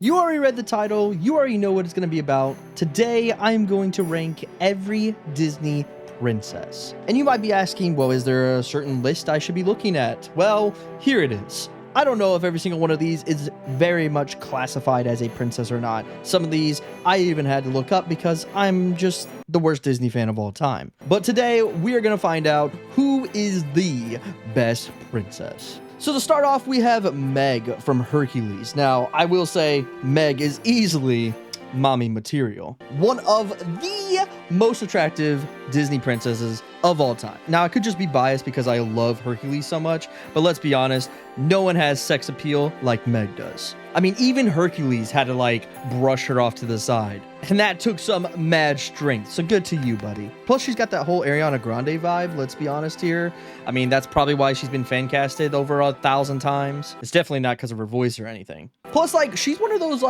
You already read the title, you already know what it's going to be about. Today, I'm going to rank every Disney princess. And you might be asking, well, is there a certain list I should be looking at? Well, here it is. I don't know if every single one of these is very much classified as a princess or not. Some of these I even had to look up because I'm just the worst Disney fan of all time. But today, we are going to find out who is the best princess. So to start off, we have Meg from Hercules. Now, I will say Meg is easily mommy material. One of the most attractive Disney princesses of all time. Now, I could just be biased because I love Hercules so much, but let's be honest, no one has sex appeal like Meg does. I mean, even Hercules had to brush her off to the side. And that took some mad strength. So good to you, buddy. Plus, she's got that whole Ariana Grande vibe, let's be honest here. I mean, that's probably why she's been fan casted over 1,000 times. It's definitely not because of her voice or anything. Plus, she's one of those,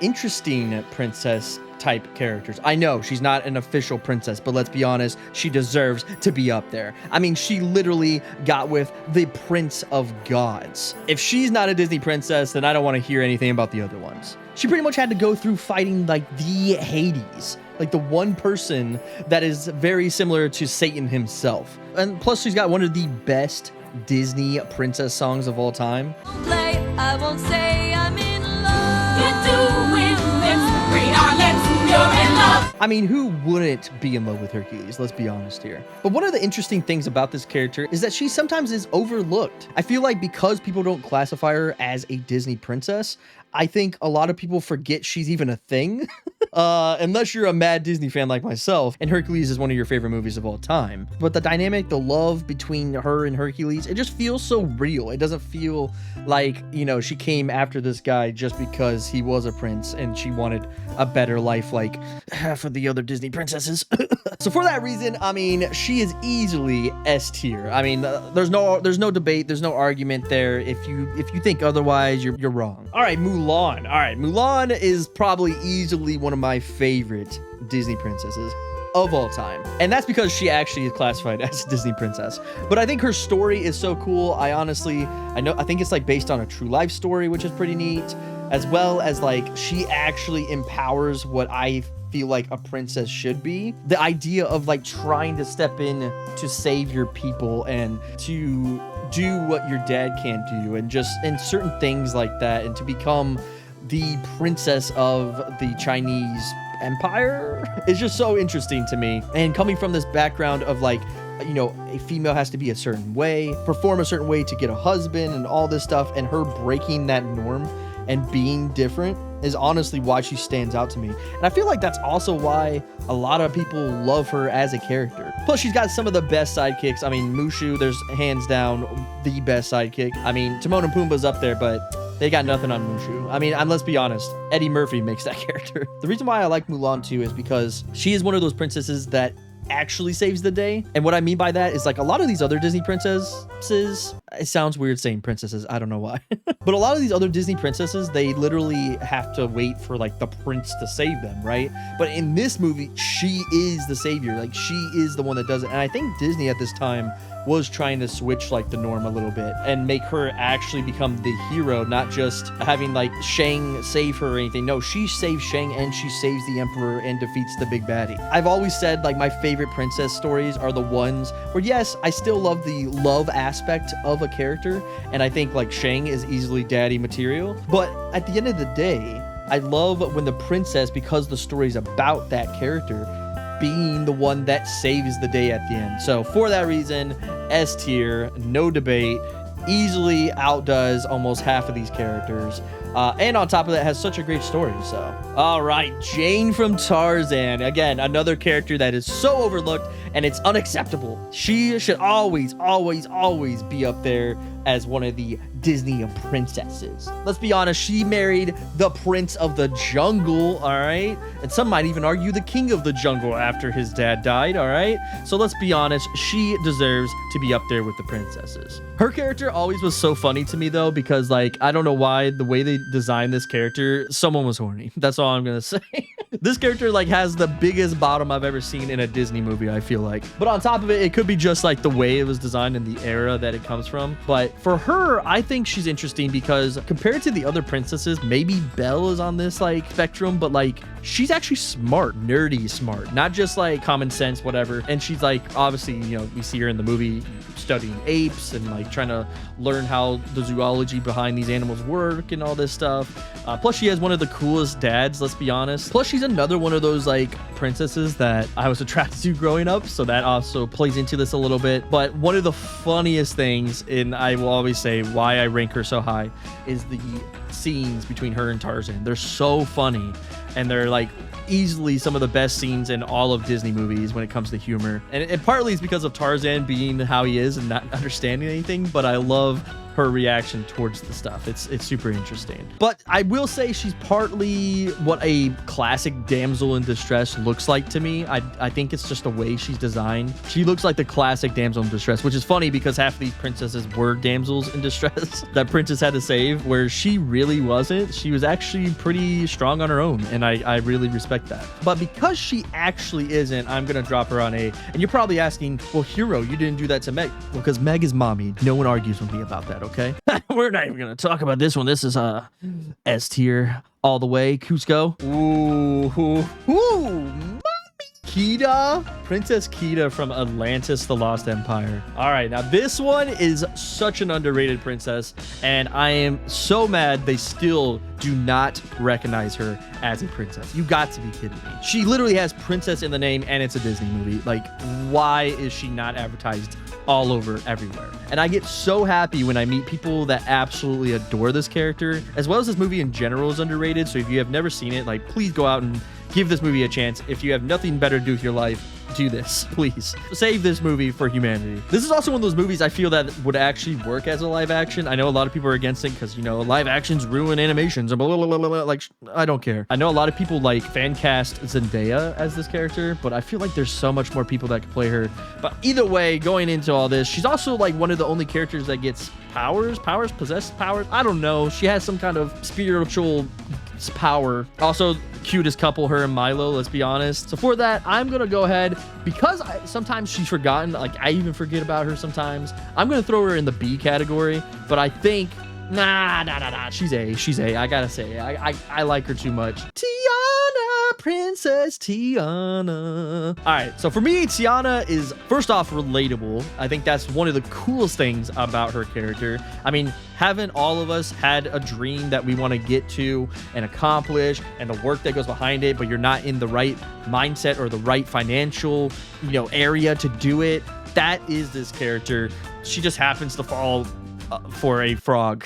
interesting princess type characters. I know she's not an official princess, but let's be honest, she deserves to be up there. I mean, she literally got with the Prince of Gods. If she's not a Disney princess, then I don't want to hear anything about the other ones. She pretty much had to go through fighting the Hades, the one person that is very similar to Satan himself. And plus, she's got one of the best Disney princess songs of all time. I won't say I'm in love. You're doing this. Read our lips. You're in love. I mean, who wouldn't be in love with Hercules? Let's be honest here. But one of the interesting things about this character is that she sometimes is overlooked. I feel like because people don't classify her as a Disney princess, I think a lot of people forget she's even a thing. Unless you're a mad Disney fan like myself, and Hercules is one of your favorite movies of all time. But the dynamic, the love between her and Hercules, it just feels so real. It doesn't feel like, she came after this guy just because he was a prince and she wanted a better life like half of the other Disney princesses. So for that reason, I mean, she is easily S tier. I mean, there's no debate, there's no argument there. If you think otherwise, you're wrong. All right, Mulan. All right, Mulan is probably easily one of my favorite Disney princesses of all time. And that's because she actually is classified as a Disney princess. But I think her story is so cool. I think it's based on a true life story, which is pretty neat, as well as she actually empowers what I feel like a princess should be. The idea of trying to step in to save your people and to do what your dad can't do, and certain things like that, and to become the princess of the Chinese Empire is just so interesting to me. And coming from this background of a female has to be a certain way, perform a certain way to get a husband and all this stuff, and her breaking that norm and being different is honestly why she stands out to me. And I feel like that's also why a lot of people love her as a character. Plus, she's got some of the best sidekicks. I mean, Mushu, there's hands down the best sidekick. I mean, Timon and Pumbaa's up there, but they got nothing on Mushu. I mean, and let's be honest, Eddie Murphy makes that character. The reason why I like Mulan too is because she is one of those princesses that actually saves the day. And what I mean by that is a lot of these other Disney princesses, it sounds weird saying princesses, I don't know why, but a lot of these other Disney princesses, they literally have to wait for the prince to save them, right? But in this movie, she is the savior. She is the one that does it. And I think Disney at this time was trying to switch the norm a little bit and make her actually become the hero, not just having Shang save her or anything. No, she saves Shang and she saves the emperor and defeats the big baddie. I've always said my favorite princess stories are the ones where, yes, I still love the love aspect of a character, and I think Shang is easily daddy material, but at the end of the day, I love when the princess, because the story's about that character, being the one that saves the day at the end. So for that reason, S tier, no debate, easily outdoes almost half of these characters. And on top of that, has such a great story. So, all right, Jane from Tarzan. Again, another character that is so overlooked and it's unacceptable. She should always, always, always be up there as one of the Disney princesses. Let's be honest, she married the Prince of the Jungle, all right? And some might even argue the King of the Jungle after his dad died, all right? So let's be honest, she deserves to be up there with the princesses. Her character always was so funny to me though, because I don't know why, the way they designed this character, someone was horny. That's all I'm gonna say. This character like has the biggest bottom I've ever seen in a Disney movie, I feel like. But on top of it, it could be just like the way it was designed and the era that it comes from. But for her, I think she's interesting because compared to the other princesses, maybe Belle is on this like spectrum, but like she's actually smart, nerdy smart, not just like common sense, whatever. And she's like, obviously, you know, we see her in the movie studying apes and like trying to learn how the zoology behind these animals work and all this stuff. Plus she has one of the coolest dads, let's be honest. Plus she's another one of those like princesses that I was attracted to growing up, so that also plays into this a little bit. But one of the funniest things, and I will always say why I rank her so high, is the scenes between her and Tarzan. They're so funny, and they're like easily some of the best scenes in all of Disney movies when it comes to humor. And it partly is because of Tarzan being how he is and not understanding anything, but I love her reaction towards the stuff. It's super interesting. But I will say she's partly what a classic damsel in distress looks like to me. I think it's just the way she's designed. She looks like the classic damsel in distress, which is funny because half of these princesses were damsels in distress that princess had to save, where she really wasn't. She was actually pretty strong on her own, and I really respect that. But because she actually isn't, I'm gonna drop her on A. And you're probably asking, well, Hero, you didn't do that to Meg. Well, because Meg is mommy. No one argues with me about that, okay? We're not even gonna talk about this one. This is S tier all the way. Cusco. Mommy. Kida, Princess Kida from Atlantis, The Lost Empire. All right, now this one is such an underrated princess, and I am so mad they still do not recognize her as a princess. You got to be kidding me. She literally has princess in the name, and it's a Disney movie. Like, why is she not advertised all over everywhere? And I get so happy when I meet people that absolutely adore this character, as well as this movie in general is underrated. So if you have never seen it, like, please go out and give this movie a chance. If you have nothing better to do with your life, do this, please. Save this movie for humanity. This is also one of those movies I feel that would actually work as a live action. I know a lot of people are against it because, you know, live actions ruin animations and blah, blah, blah, blah, blah. Like, I don't care. I know a lot of people like fan cast Zendaya as this character, but I feel like there's so much more people that could play her. But either way, going into all this, she's also like one of the only characters that gets powers, possessed powers. I don't know. She has some kind of spiritual power. Also, cutest couple, her and Milo, let's be honest. So for that, I'm gonna go ahead, because sometimes she's forgotten, like I even forget about her sometimes, I'm gonna throw her in the B category. But I think nah, she's A. I gotta say, I like her too much. Tiana, Princess Tiana. All right, so for me, Tiana is first off relatable. I think that's one of the coolest things about her character. I mean, haven't all of us had a dream that we want to get to and accomplish, and the work that goes behind it, but you're not in the right mindset or the right financial, you know, area to do it? That is this character. She just happens to fall for a frog.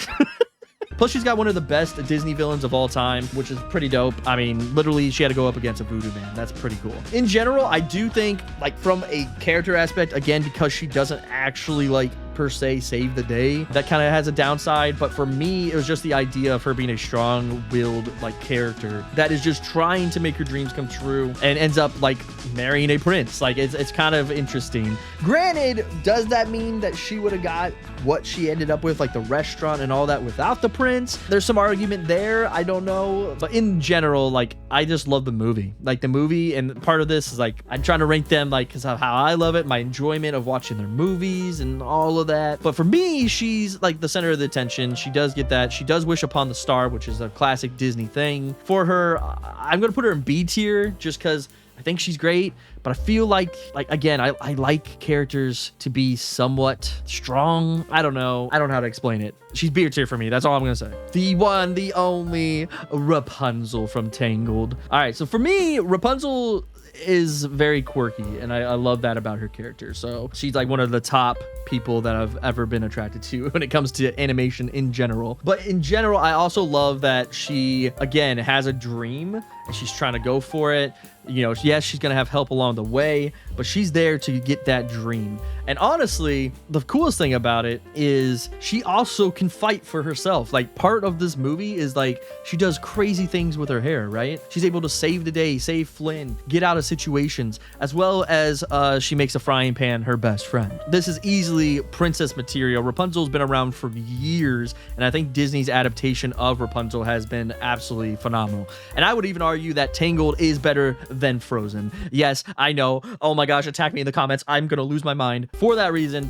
Plus, she's got one of the best Disney villains of all time, which is pretty dope. I mean, literally, she had to go up against a voodoo man. That's pretty cool. In general, I do think, like, from a character aspect, again, because she doesn't actually, like, per se save the day, that kind of has a downside. But for me, it was just the idea of her being a strong-willed, like, character that is just trying to make her dreams come true and ends up, like, marrying a prince. Like, it's kind of interesting. Granted, does that mean that she would have got what she ended up with, like the restaurant and all that, without the prince? There's some argument there. I don't know. But in general, like, I just love the movie. Like, the movie, and part of this is, like, I'm trying to rank them, like, because of how I love it, my enjoyment of watching their movies and all of that. But for me, she's, like, the center of the attention. She does get that. She does wish upon the star, which is a classic Disney thing. For her, I'm going to put her in B tier just because I think she's great, but I feel like again, I like characters to be somewhat strong. I don't know how to explain it. She's B tier for me. That's all I'm gonna say. The one, the only Rapunzel from Tangled. All right, so for me, Rapunzel is very quirky, and I love that about her character. So she's like one of the top people that I've ever been attracted to when it comes to animation in general. But in general, I also love that she, again, has a dream and she's trying to go for it. You know, yes, she's gonna have help along the way, but she's there to get that dream. And honestly, the coolest thing about it is she also can fight for herself. Like, part of this movie is like she does crazy things with her hair, right? She's able to save the day, save Flynn, get out of situations, as well as she makes a frying pan her best friend. This is easily princess material. Rapunzel's been around for years, and I think Disney's adaptation of Rapunzel has been absolutely phenomenal. And I would even argue that Tangled is better than Frozen. Yes, I know. Oh my gosh, attack me in the comments. I'm gonna lose my mind. For that reason,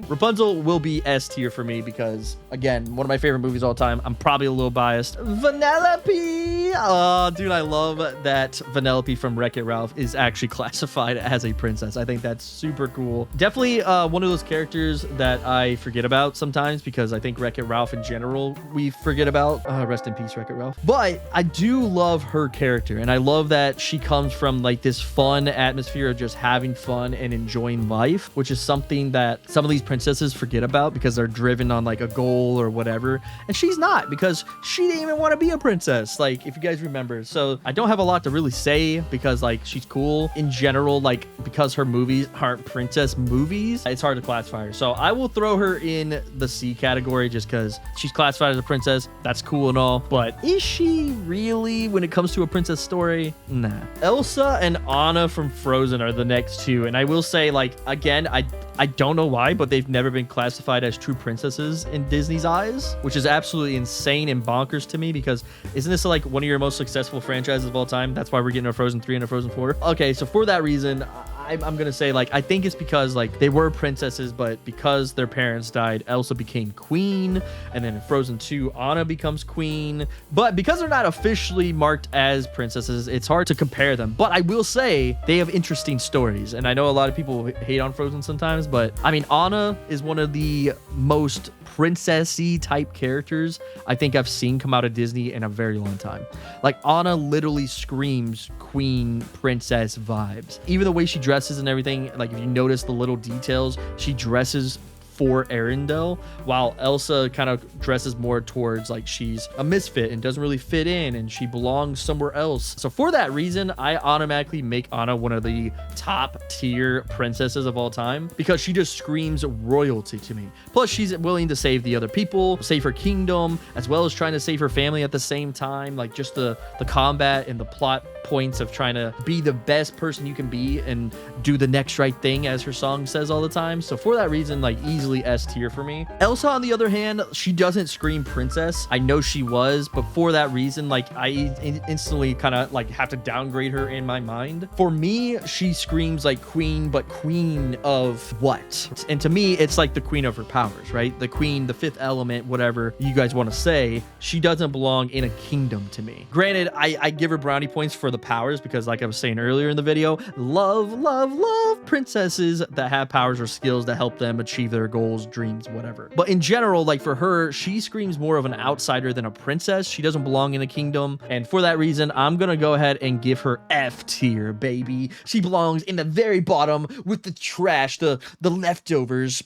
Rapunzel will be S tier for me because, again, one of my favorite movies of all time. I'm probably a little biased. Vanellope! Oh, dude, I love that Vanellope from Wreck-It Ralph is actually classified as a princess. I think that's super cool. Definitely one of those characters that I forget about sometimes because I think Wreck-It Ralph in general we forget about. Rest in peace, Wreck-It Ralph. But I do love her character, and I love that she comes from like this fun atmosphere of just having fun and enjoying life, which is something that some of these princesses forget about because they're driven on like a goal or whatever. And she's not, because she didn't even want to be a princess, like, if you guys remember. So I don't have a lot to really say because like she's cool in general, like, because her movies aren't princess movies, it's hard to classify her. So I will throw her in the C category just because she's classified as a princess. That's cool and all, but is she really when it comes to a princess story? Nah. Elsa and Anna from Frozen are the next two, and I will say, like, again, I don't know why, but they've never been classified as true princesses in Disney's eyes, which is absolutely insane and bonkers to me because isn't this like one of your most successful franchises of all time? That's why we're getting a Frozen 3 and a Frozen 4. Okay, so for that reason, I'm gonna say, like, I think it's because like they were princesses, but because their parents died, Elsa became queen, and then in Frozen 2, Anna becomes queen. But because they're not officially marked as princesses, it's hard to compare them. But I will say they have interesting stories, and I know a lot of people hate on Frozen sometimes, but I mean, Anna is one of the most princessy type characters I think I've seen come out of Disney in a very long time. Like, Anna literally screams queen princess vibes. Even the way she dresses and everything, like if you notice the little details, she dresses for Arendelle, while Elsa kind of dresses more towards like she's a misfit and doesn't really fit in and she belongs somewhere else. So for that reason, I automatically make Anna one of the top tier princesses of all time because she just screams royalty to me. Plus, she's willing to save the other people, save her kingdom, as well as trying to save her family at the same time. Like, just the combat and the plot points of trying to be the best person you can be and do the next right thing, as her song says all the time. So for that reason, like, easily S tier for me. Elsa, on the other hand, she doesn't scream princess. I know she was, but for that reason, like, I instantly kind of like have to downgrade her in my mind. For me, she screams like queen, but queen of what? And to me, it's like the queen of her powers, right? The queen, the fifth element, whatever you guys want to say. She doesn't belong in a kingdom to me. Granted, I give her brownie points for the powers because, like I was saying earlier in the video, love princesses that have powers or skills that help them achieve their goals, dreams, whatever. But in general, like, for her, she screams more of an outsider than a princess. She doesn't belong in a kingdom, and for that reason, I'm gonna go ahead and give her F tier, baby. She belongs in the very bottom with the trash, the leftovers.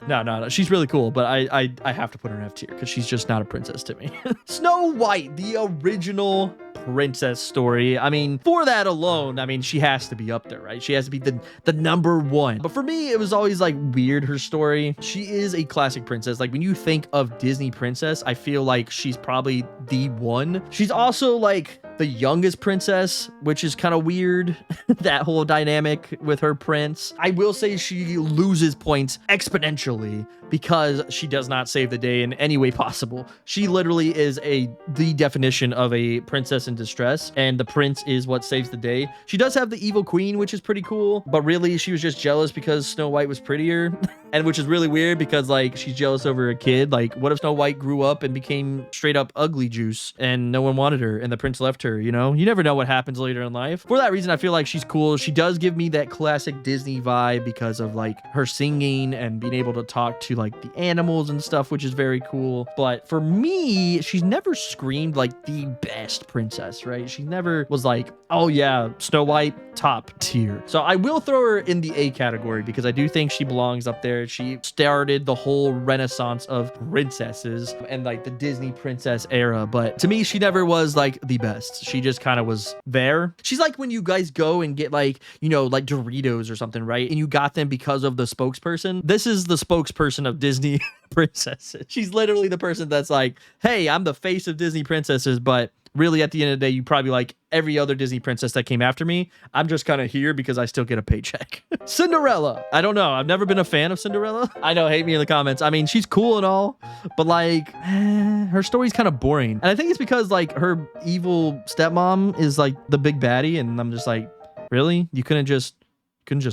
No, she's really cool, but I have to put her in F tier because she's just not a princess to me. Snow White, the original princess story. I mean, for that alone, I mean, she has to be up there, right? She has to be the number one. But for me, it was always like weird, her story. She is a classic princess. Like, when you think of Disney princess, I feel like she's probably the one. She's also like the youngest princess, which is kind of weird. That whole dynamic with her prince. I will say she loses points exponentially because she does not save the day in any way possible. She literally is the definition of a princess in distress, and the prince is what saves the day. She does have the evil queen, which is pretty cool, but really she was just jealous because Snow White was prettier. And which is really weird because, like, she's jealous over a kid. Like, what if Snow White grew up and became straight up ugly juice and no one wanted her and the prince left her, you know? You never know what happens later in life. For that reason, I feel like she's cool. She does give me that classic Disney vibe because of, like, her singing and being able to talk to, like, the animals and stuff, which is very cool. But for me, she's never screamed like the best princess, right? She never was like, oh yeah, Snow White, top tier. So I will throw her in the A category because I do think she belongs up there. She started the whole renaissance of princesses and like the Disney princess era. But to me, she never was like the best. She just kind of was there. She's like when you guys go and get like, you know, like Doritos or something, right? And you got them because of the spokesperson. This is the spokesperson of Disney princesses. She's literally the person that's like, hey, I'm the face of Disney princesses, but really at the end of the day, you probably like every other Disney princess that came after me. I'm just kind of here because I still get a paycheck. Cinderella. I don't know. I've never been a fan of Cinderella. I know, hate me in the comments. I mean, she's cool and all, but like, her story's kind of boring. And I think it's because like her evil stepmom is like the big baddie. And I'm just like, really? You couldn't just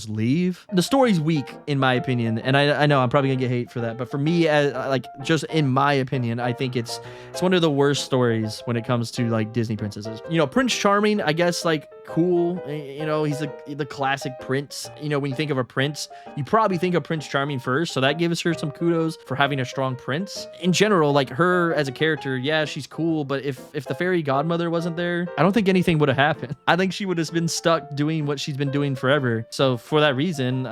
leave? The story's weak in my opinion, and I know I'm probably gonna get hate for that, but for me, like just in my opinion, I think it's one of the worst stories when it comes to like Disney princesses. You know, Prince Charming, I guess, like cool, you know, he's the classic prince. You know, when you think of a prince, you probably think of Prince Charming first, so that gives her some kudos for having a strong prince. In general, like her as a character, yeah, she's cool, but if the fairy godmother wasn't there, I don't think anything would have happened. I think she would have been stuck doing what she's been doing forever. So for that reason,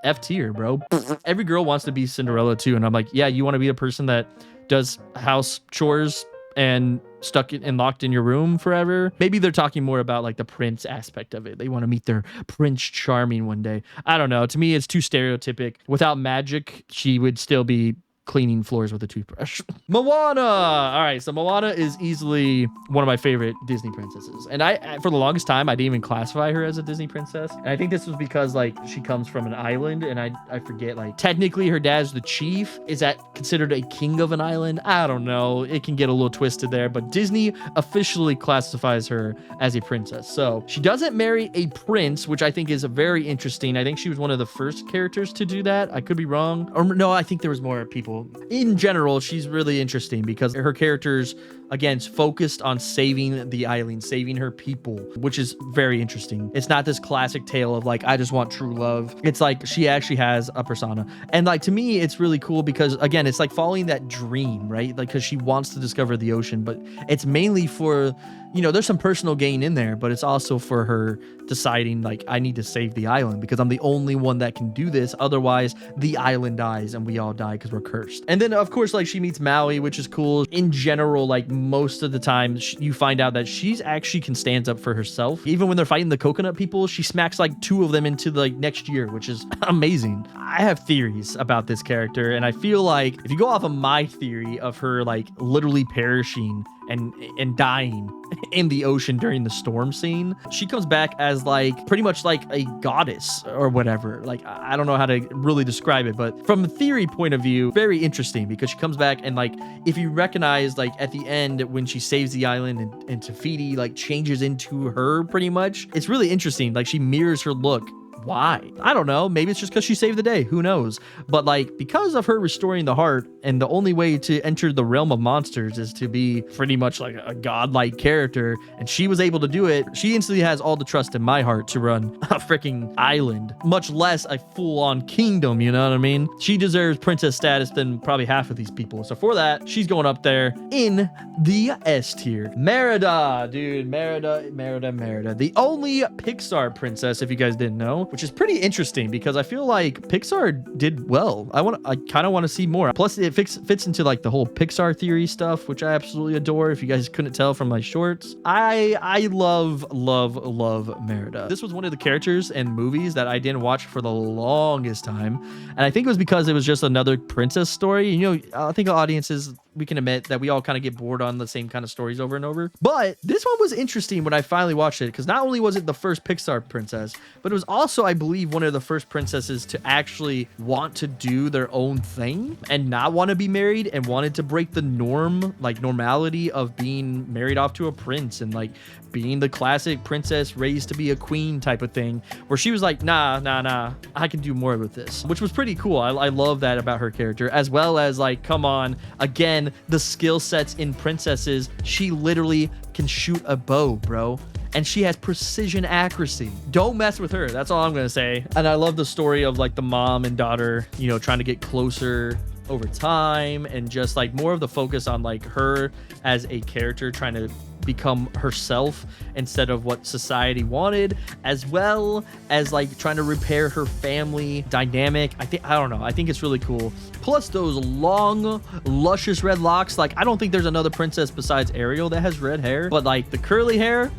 F tier, bro. Every girl wants to be Cinderella too, and I'm like, yeah, you want to be the person that does house chores and stuck and locked in your room forever? Maybe they're talking more about like the prince aspect of it. They want to meet their Prince Charming one day. I don't know. To me, it's too stereotypic. Without magic, she would still be cleaning floors with a toothbrush. Moana. All right, so Moana is easily one of my favorite Disney princesses, and I for the longest time I didn't even classify her as a Disney princess, and I think this was because like she comes from an island, and I forget, like technically her dad's the chief. Is that considered a king of an island? I don't know, it can get a little twisted there, but Disney officially classifies her as a princess. So she doesn't marry a prince, which I think is very interesting. I think she was one of the first characters to do that. I could be wrong, or no, I think there was more people. In general, she's really interesting because her character's, again, focused on saving the island, saving her people, which is very interesting. It's not this classic tale of like, I just want true love. It's like she actually has a persona. And like, to me, it's really cool because, again, it's like following that dream, right? Like, because she wants to discover the ocean, but it's mainly for, you know, there's some personal gain in there, but it's also for her deciding like, I need to save the island because I'm the only one that can do this. Otherwise, the island dies and we all die because we're cursed. And then, of course, like she meets Maui, which is cool. In general, like most of the time, you find out that she's actually can stand up for herself. Even when they're fighting the coconut people, she smacks like 2 of them into the like next year, which is amazing. I have theories about this character, and I feel like if you go off of my theory of her like literally perishing and dying in the ocean during the storm scene, she comes back as like pretty much like a goddess or whatever. Like, I don't know how to really describe it, but from a theory point of view, very interesting because she comes back and like, if you recognize like at the end when she saves the island and Tafiti like changes into her pretty much, it's really interesting. Like she mirrors her look. Why? I don't know. Maybe it's just because she saved the day. Who knows? But like, because of her restoring the heart, and the only way to enter the realm of monsters is to be pretty much like a godlike character, and she was able to do it, she instantly has all the trust in my heart to run a freaking island, much less a full-on kingdom, you know what I mean? She deserves princess status than probably half of these people. So for that, she's going up there in the S tier. Merida, dude. Merida. The only Pixar princess, if you guys didn't know, which is pretty interesting because I feel like Pixar did well. I kind of want to see more. Plus, it fits into like the whole Pixar theory stuff, which I absolutely adore. If you guys couldn't tell from my shorts, I love Merida. This was one of the characters and movies that I didn't watch for the longest time, and I think it was because it was just another princess story. You know, I think audiences, we can admit that we all kind of get bored on the same kind of stories over and over. But this one was interesting when I finally watched it because not only was it the first Pixar princess, but it was also, I believe, one of the first princesses to actually want to do their own thing and not want to be married and wanted to break the norm, like normality of being married off to a prince and like being the classic princess raised to be a queen type of thing, where she was like, nah, I can do more with this, which was pretty cool. I love that about her character, as well as like, come on, again, the skill sets in princesses. She literally can shoot a bow, bro. And she has precision accuracy. Don't mess with her. That's all I'm going to say. And I love the story of like the mom and daughter, you know, trying to get closer over time, and just like more of the focus on like her as a character trying to become herself instead of what society wanted, as well as like trying to repair her family dynamic. I don't know, I think it's really cool. Plus those long luscious red locks. Like, I don't think there's another princess besides Ariel that has red hair, but like the curly hair,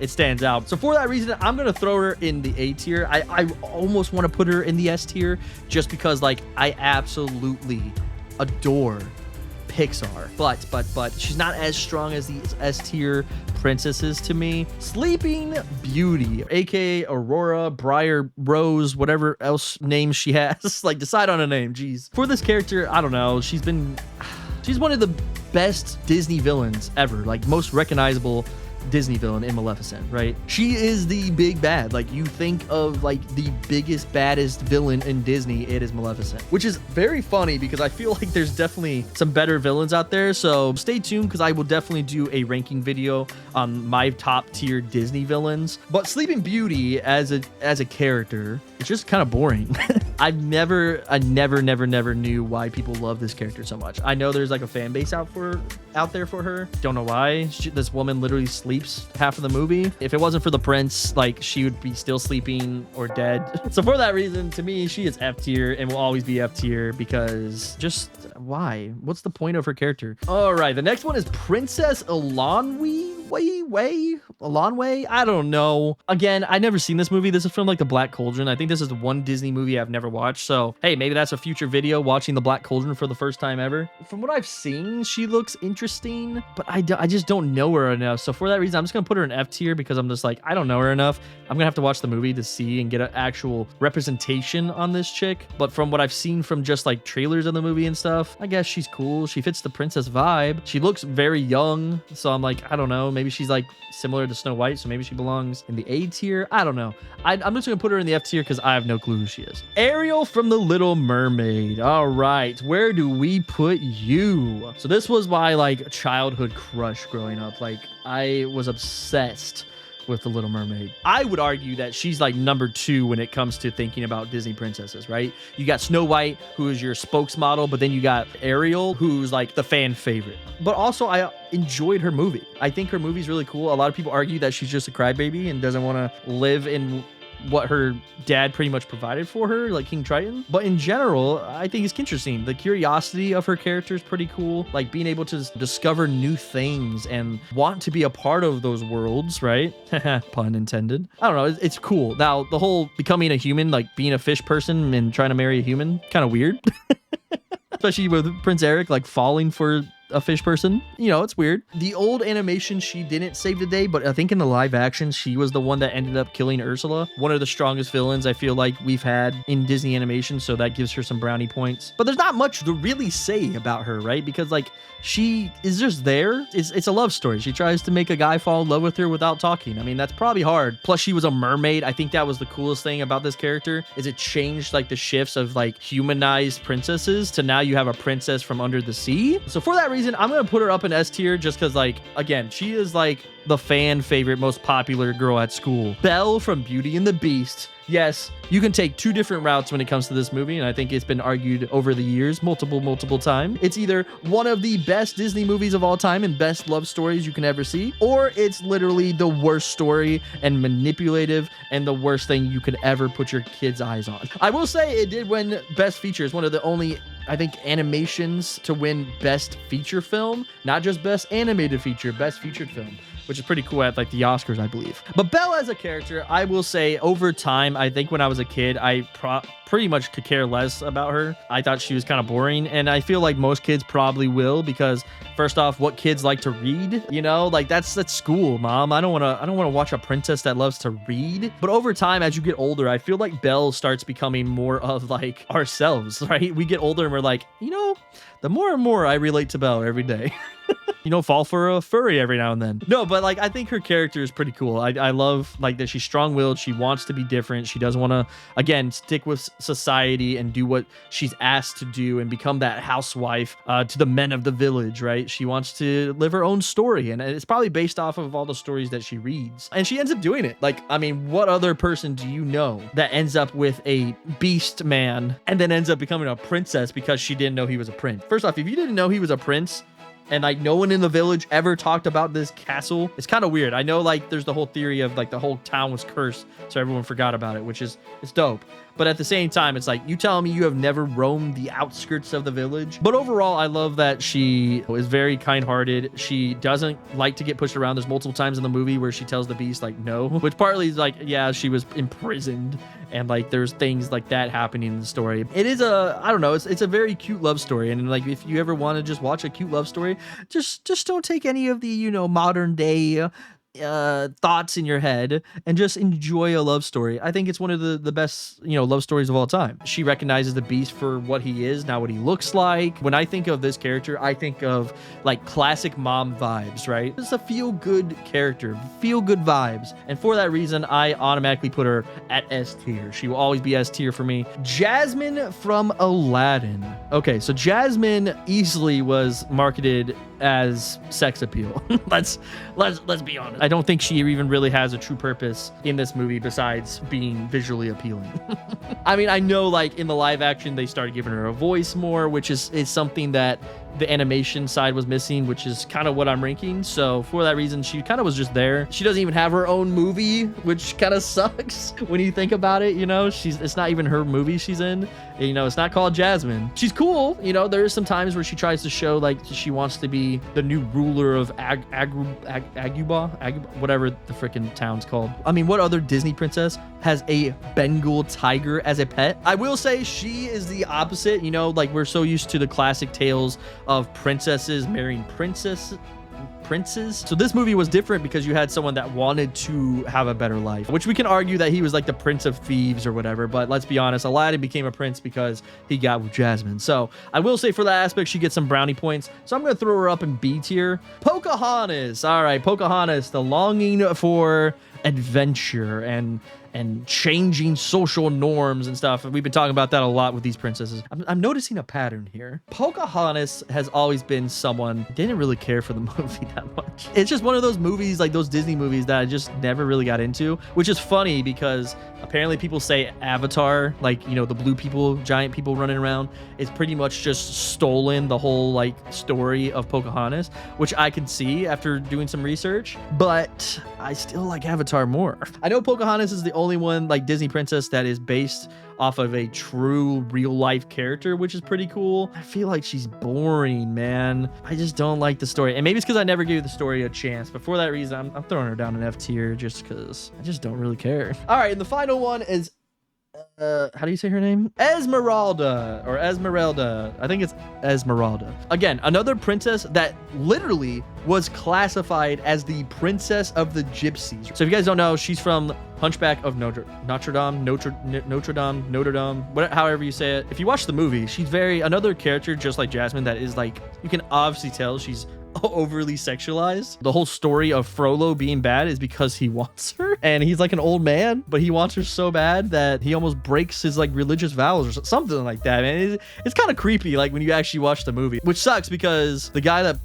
it stands out. So for that reason, I'm gonna throw her in the A tier. I almost want to put her in the S tier just because like I absolutely adore Pixar, but she's not as strong as the S tier princesses to me. Sleeping Beauty, aka Aurora, Briar, Rose, whatever else names she has. Like, decide on a name, jeez. For this character, I don't know, she's one of the best Disney villains ever, like most recognizable Disney villain in Maleficent, right? She is the big bad. Like, you think of like the biggest, baddest villain in Disney, it is Maleficent, which is very funny because I feel like there's definitely some better villains out there. So stay tuned because I will definitely do a ranking video on my top tier Disney villains. But Sleeping Beauty as a character, it's just kind of boring. I never knew why people love this character so much. I know there's like a fan base out there for her. Don't know why. This woman literally sleeps half of the movie. If it wasn't for the prince, like, she would be still sleeping or dead. So for that reason, to me, she is F tier and will always be F tier because just why? What's the point of her character? All right, the next one is Princess Elanwe. Elanwe? I don't know. Again, I've never seen this movie. This is from like the Black Cauldron. I think this is the one Disney movie I've never watched. So hey, maybe that's a future video, watching the Black Cauldron for the first time ever. From what I've seen, she looks interesting, but I just don't know her enough. So for that reason, I'm just gonna put her in F tier because I'm just like, I don't know her enough. I'm gonna have to watch the movie to see and get an actual representation on this chick. But from what I've seen from just like trailers of the movie and stuff, I guess she's cool. She fits the princess vibe. She looks very young, so I'm like, I don't know, maybe she's like similar to Snow White, so maybe she belongs in the A tier. I don't know. I'm just gonna put her in the F tier because I have no clue who she is. Ariel from The Little Mermaid. All right, where do we put you? So this was my like childhood crush growing up. Like, I was obsessed with The Little Mermaid. I would argue that she's like number 2 when it comes to thinking about Disney princesses, right? You got Snow White, who is your spokesmodel, but then you got Ariel, who's like the fan favorite. But also, I enjoyed her movie. I think her movie's really cool. A lot of people argue that she's just a crybaby and doesn't want to live in what her dad pretty much provided for her, like King Triton. But in general, I think it's interesting. The curiosity of her character is pretty cool. Like, being able to discover new things and want to be a part of those worlds, right? Pun intended. I don't know. It's cool. Now, the whole becoming a human, like being a fish person and trying to marry a human, kind of weird. Especially with Prince Eric, like falling for a fish person. You know, it's weird. The old animation, she didn't save the day, but I think in the live action, she was the one that ended up killing Ursula. One of the strongest villains I feel like we've had in Disney animation, so that gives her some brownie points. But there's not much to really say about her, right? Because like, she is just there. It's a love story. She tries to make a guy fall in love with her without talking. I mean, that's probably hard. Plus, she was a mermaid. I think that was the coolest thing about this character, is it changed like the shifts of like humanized princesses to now you have a princess from under the sea. So for that reason, I'm gonna put her up in S tier just because, like, again, she is like the fan favorite, most popular girl at school. Belle from Beauty and the Beast. Yes, you can take 2 different routes when it comes to this movie, and I think it's been argued over the years multiple times. It's either one of the best Disney movies of all time and best love stories you can ever see, or it's literally the worst story and manipulative and the worst thing you could ever put your kids' eyes on. I will say it did win Best Feature. It's one of the only, I think, animations to win Best Feature Film, not just Best Animated Feature, Best Featured Film, which is pretty cool at like the Oscars, I believe. But Belle as a character, I will say over time, I think when I was a kid, I pretty much could care less about her. I thought she was kind of boring, and I feel like most kids probably will, because first off, what kids like to read? You know, like that's school, mom. I don't want to watch a princess that loves to read. But over time, as you get older, I feel like Belle starts becoming more of like ourselves, right? We get older and we're like, you know, the more and more I relate to Belle every day. You know, fall for a furry every now and then. No, but like, I think her character is pretty cool. I love like that she's strong-willed. She wants to be different. She doesn't want to, again, stick with society and do what she's asked to do and become that housewife to the men of the village, right? She wants to live her own story, and it's probably based off of all the stories that she reads. And she ends up doing it. Like, I mean, what other person do you know that ends up with a beast man and then ends up becoming a princess because she didn't know he was a prince? First off, if you didn't know he was a prince, and like no one in the village ever talked about this castle. It's kind of weird. I know like there's the whole theory of like the whole town was cursed, so everyone forgot about it, which is it's dope. But at the same time, it's like you telling me you have never roamed the outskirts of the village. But overall, I love that she is very kind-hearted. She doesn't like to get pushed around. There's multiple times in the movie where she tells the beast like no, which partly is like, yeah, she was imprisoned and like there's things like that happening in the story. It is I don't know, it's a very cute love story. And like if you ever want to just watch a cute love story, just don't take any of the, you know, modern day thoughts in your head and just enjoy a love story. I think it's one of the best, you know, love stories of all time. She recognizes the beast for what he is, not what he looks like. When I think of this character, I think of like classic mom vibes, right? It's a feel-good character, feel-good vibes. And for that reason, I automatically put her at S tier. She will always be S tier for me. Jasmine from Aladdin. Okay, so Jasmine easily was marketed as sex appeal. let's be honest. I don't think she even really has a true purpose in this movie besides being visually appealing. I mean, I know like in the live action they started giving her a voice more, which is something that the animation side was missing, which is kind of what I'm ranking. So for that reason, she kind of was just there. She doesn't even have her own movie, which kind of sucks when you think about it. You know, it's not even her movie she's in. You know, it's not called Jasmine. She's cool. You know, there is some times where she tries to show like she wants to be the new ruler of Agrabah, whatever the freaking town's called. I mean, what other Disney princess has a Bengal tiger as a pet? I will say she is the opposite. You know, like we're so used to the classic tales of princesses marrying princes. So this movie was different because you had someone that wanted to have a better life, which we can argue that he was like the prince of thieves or whatever. But let's be honest, Aladdin became a prince because he got with Jasmine. So I will say for that aspect, she gets some brownie points. So I'm going to throw her up in B tier. Pocahontas. All right, Pocahontas, the longing for adventure and changing social norms and stuff. We've been talking about that a lot with these princesses. I'm noticing a pattern here. Pocahontas has always been someone didn't really care for the movie that much. It's just one of those movies, like those Disney movies that I just never really got into, which is funny because apparently people say Avatar, like, you know, the blue people, giant people running around, is pretty much just stolen the whole like story of Pocahontas, which I can see after doing some research, but I still like Avatar more. I know Pocahontas is the only one like Disney princess that is based off of a true real life character, which is pretty cool. I feel like she's boring, man. I just don't like the story. And maybe it's because I never gave the story a chance. But for that reason, I'm throwing her down in F tier just because I just don't really care. All right, and the final one is how do you say her name? Esmeralda or Esmeralda. I think it's Esmeralda. Again, another princess that literally was classified as the princess of the gypsies. So if you guys don't know, she's from Hunchback of Notre Dame, whatever, however you say it. If you watch the movie, she's another character just like Jasmine that is like, you can obviously tell she's overly sexualized. The whole story of Frollo being bad is because he wants her, and he's like an old man, but he wants her so bad that he almost breaks his like religious vows or something like that, man. It's kind of creepy like when you actually watch the movie, which sucks because the guy that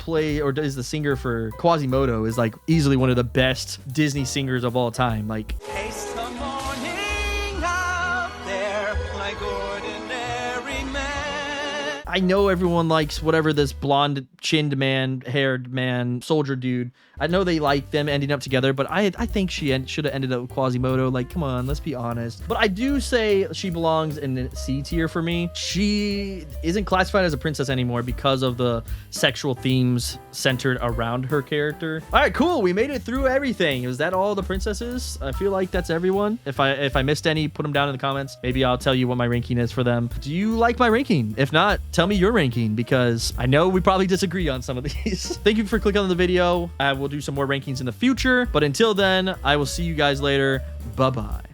is the singer for Quasimodo is like easily one of the best Disney singers of all time. Like, Taste the morning out there like ordinary man. I know everyone likes whatever this blonde chinned man, haired man, soldier dude. I know they like them ending up together, but I think she should have ended up with Quasimodo. Like, come on, let's be honest. But I do say she belongs in C tier for me. She isn't classified as a princess anymore because of the sexual themes centered around her character. All right, cool. We made it through everything. Is that all the princesses? I feel like that's everyone. If I missed any, put them down in the comments. Maybe I'll tell you what my ranking is for them. Do you like my ranking? If not, tell me your ranking because I know we probably disagree on some of these. Thank you for clicking on the video. I will do some more rankings in the future, but until then, I will see you guys later. Bye-bye.